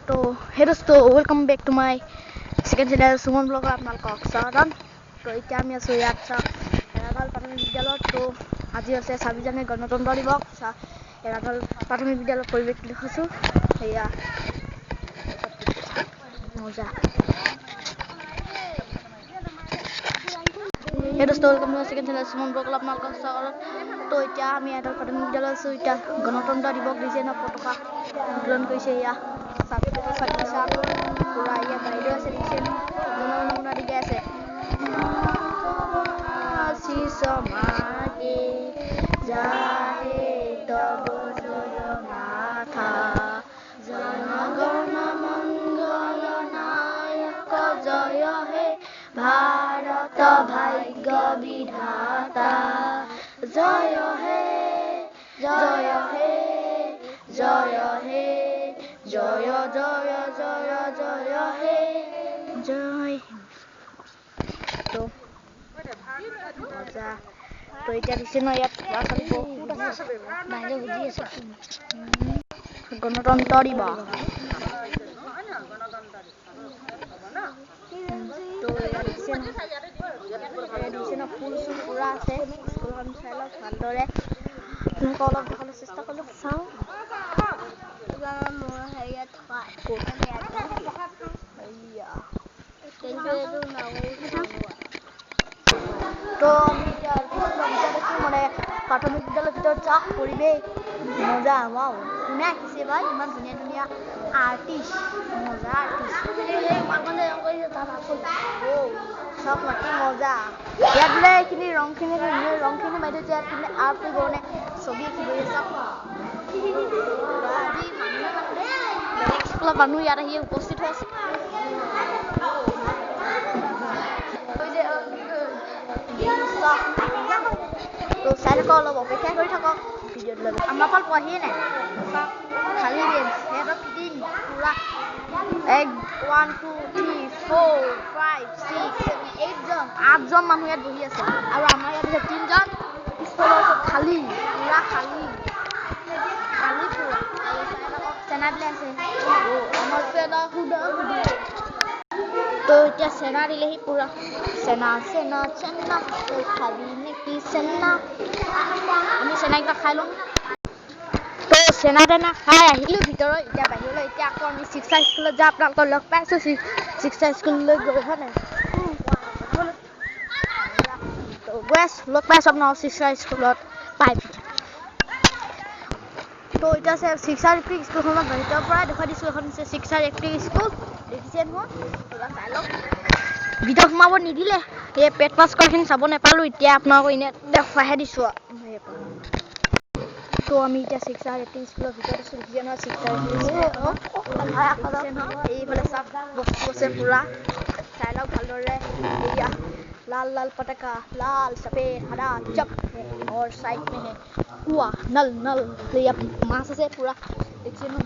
तो हे दोस्तों welcome back to my second channel Suman blog आपनालोকক स्वागतम। तो इतना आम आसो याद एराधल प्राथमिक विद्यालय। तो आज है 26 জানুৱাৰী गणतंत्र दिवस। एराधल प्राथमिक विद्यालय परिवेश देखो सैया मजा। हे दोस्तों welcome to second channel Suman blog आपनालोকক स्वागतम। तो इतना आम एराधल प्राथमिक विद्यालय आसो। इतना गणतंत्र दिवस दिसे न पताका उत्तोलन करिसे। या पूरा या बाइदेउ আছে দিছেন জনগণনা দিকে আছে সমাগে যাহে তব জগন্নাথা জনগণ মঙ্গল নায়ক জয় হে ভারত ভাগ্য বিধাতা জয় হে জয় হে জয় হে জয় জয় জয় জয় হে জয়। তো মজা। তো এতিয়া দিছে ন ইয়াত বহুত আছে বাহিৰে বুজি আছে গণতন্ত্ৰ দিৱস। তো ইয়াত দিছে ন ফুল চুল পুৰা আছে। স্কুলখন চাই লওক ভালদৰে। আপোনালোকে অলপ দেখাবলৈ চেষ্টা কৰক চাওঁ। तो प्राथमिक विद्यालय भर जा परिवेश मजा वाव कोने आखिसे भाई इमान धुनिया धुनिया आर्टिस्ट मजा आर्टिस्ट सब माटी मजा याद बोले এইখিনি ৰংখিনি বাইদেউ যে তুমি আৰ্ট কৰিব নে ছবি আঁকিব চব আজি বেলেগ স্কুলৰ মানুহ ইয়াত আহি উপস্থিত হৈছে। तो सारे को अलग अपेक्षा कर थको भिडिओ लगे आम फल पढ़िए ना खाली बेंच हेड फिटिंग पूरा 1 2 3 4 5 6 7 8 जन 8 जन मानु यात बहि আছে আৰু আমাৰ ইয়াত 3 জন স্কুলৰ খালি पूरा खाली खाली पूरा আৰু सारे सेना बिले আছে আমাৰ पेला हुडा तो क्या सेना दिले ही पूरा सेना सेना सेना तो खाली ने की सेना আমি सेना का खाइ लम। तो सेना देना खाइ আহিলো ভিতৰত এতিয়া বাহিৰলৈ এতিয়া আকৌ আমি শিক্ষা স্কুলত যা আপোনালোকক লগ পাইছো শিক্ষা স্কুললৈ গৈ হনে তো গেছ লগ পাইছো আপোনালোকক শিক্ষা স্কুলত পাই। तो इतना से शिक्षा इलेक्ट्रिक स्कूल ভিতৰৰ পৰা দেখুৱাই দিছো এখন শিক্ষা ইলেক্ট্ৰিক স্কুল দেখিছে নহয় পুৰা চাই লওক ভিতৰত সোমাব নিদিলে এই পেট পাছ কৰাখিনি চাব নাপালো এতিয়া আপোনালোকক ইনে দেখুৱাই দিছো। তো আমি এতিয়া শিক্ষা ইলেক্ট্ৰিক স্কুলৰ ভিতৰত আছো দেখিছে নহয় শিক্ষা এইফালে সব বস্তু আছে পুৰা চাই লওক ভালদৰে। এয়া लाल लाल पटाखा लाल सफेद हरा चक है और साइड में है कुआ नल नल ये मास से पूरा देखिए ना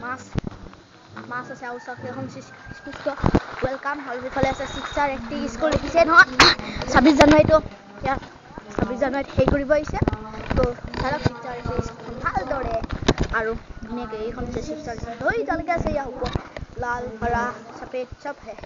मास से आउ सब हम स्कूल वेलकम हॉल बिफाले আছে शिक्षा इलेक्ट्रिक स्कूल लिखिছে নহয় 26 জানুৱাৰী তো या 26 জানুৱাৰীত হেই কৰিব আহিছে। তো সাৰা শিক্ষা স্কুল ভাল দৰে আৰু ধুনীয়াকৈ এইখন শিক্ষা ধৰি তালকে আছে ইয়া ওপৰ लाल हरा सफेद सब है।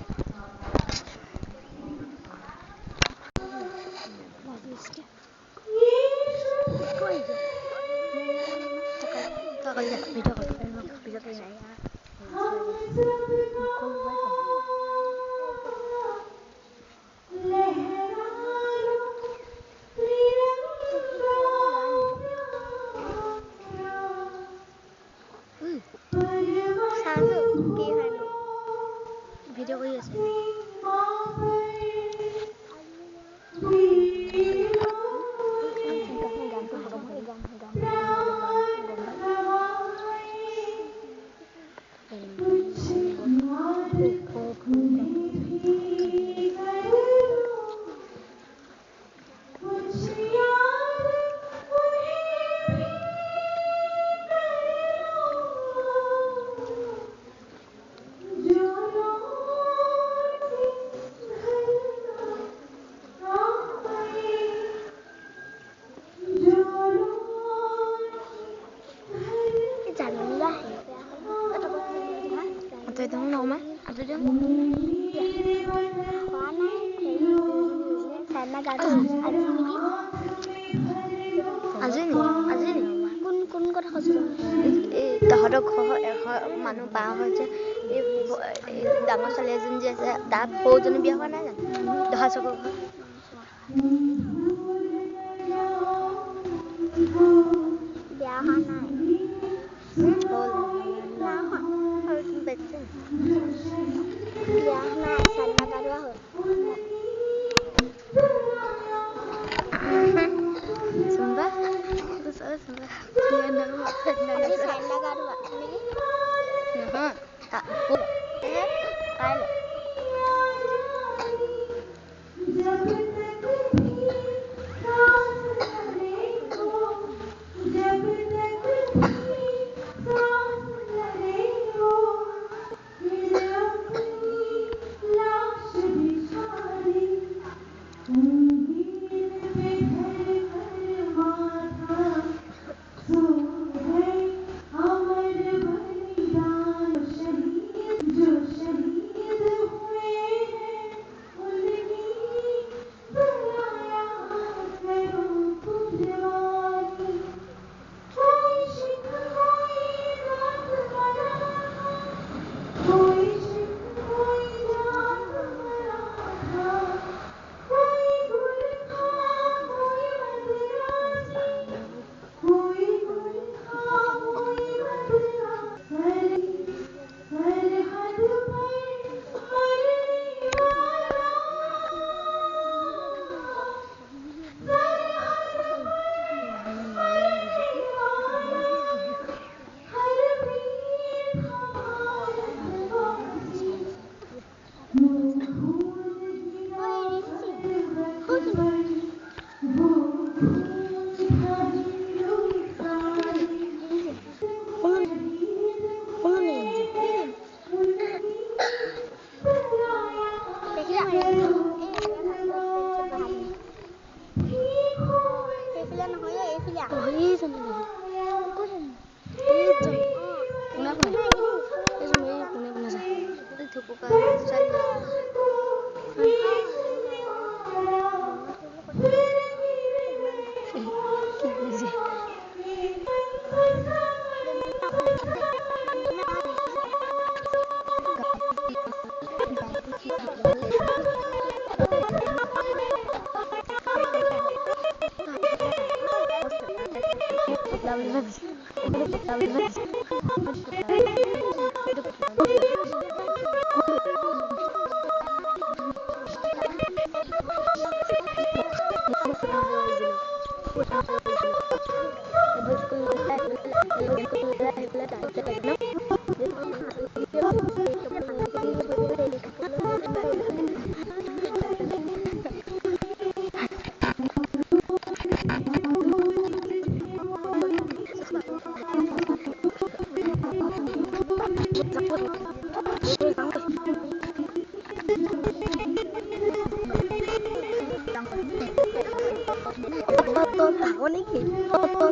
वीडियो कोई আছে আজি নি কোন কথা কৈছো এই তহঁতৰ ঘৰ মানুহ পাৰ হৈছে এই ডাঙৰ ছোৱালী এজনী যে আছে তাত সৰুজনী বিয়া হোৱা নাই জানো দহা চকৰ ঘৰ বিয়া হোৱা নাই হ'ল বেছি বিয়া হোৱা নাই চান্দা কাৰোৱা হ'ল Sumba আজি চান্দা কাৰোৱা নেকি কাইলৈ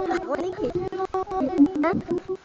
Pago nih,